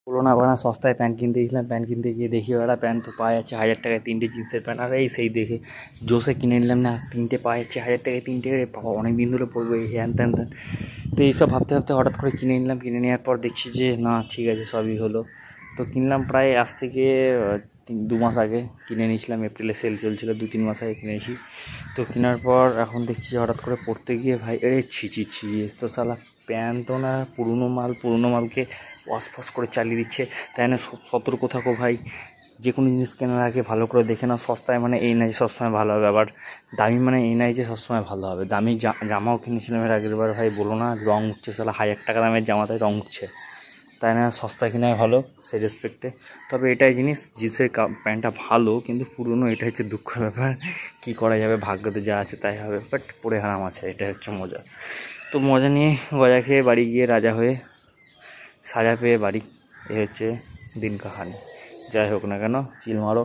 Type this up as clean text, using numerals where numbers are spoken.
বলো না বানা সস্তায় প্যান্ট কিনতে গেছিলাম, প্যান্ট কিনতে গিয়ে দেখি ওরা প্যান্ট তো পাওয়া যাচ্ছে 1000 টাকায় 3টে জিন্সের প্যান্ট। আর এই সেই দেখে জোসে কিনে নিলাম না, 3টে পাওয়া যাচ্ছে 1000 টাকায় 3টে, বাবা অনেক দিন ধরে পড়বো এই হ্যান ত্যান ত্যান। তো এইসব ভাবতে ভাবতে হঠাৎ করে কিনে নিলাম। কিনে নেওয়ার পর দেখছি যে না ঠিক আছে সবই হলো। তো কিনলাম প্রায় আজ থেকে 2 মাস আগে কিনে নিয়েছিলাম, এপ্রিলে সেল চলছিল, 2-3 মাস আগে কিনেছি। তো কেনার পর এখন দেখছি হঠাৎ করে পড়তে গিয়ে ভাই ছি ছি ছি, তো শালা প্যান্ট তো না পুরনো মালকে ওয়াশ ফস করে চালিয়ে দিচ্ছে। তাই না, সতর্ক থাকো ভাই, যে কোনো জিনিস কেনার আগে ভালো করে দেখে নাও। সস্তায় মানে এই নাই যে সবসময় ভালো হবে, আবার দামি মানে এই নাই যে সবসময় ভালো হবে। দামি জামাও কিনেছিলাম এর আগের বার, ভাই বলো না রং উঠছে, শালা 1000 টাকা দামের জামাতে রং উঠছে। তাই না, সস্তা কিনাই ভালো সেই রেসপেক্টে। তবে এটাই জিনিস, জিন্সের প্যান্টটা ভালো কিন্তু পুরনো, এটা হচ্ছে দুঃখের ব্যাপার। কী করা যাবে, ভাগ্যতে যা আছে তাই হবে, বাট পরে হারাম আছে, এটা হচ্ছে মজা। তো মজা নিয়ে গজা খেয়ে বাড়ি গিয়ে রাজা হয়ে সাজা পেয়ে বাড়ি, এ হচ্ছে দিন কাহানি। যাই হোক না কেন, চিল মারো।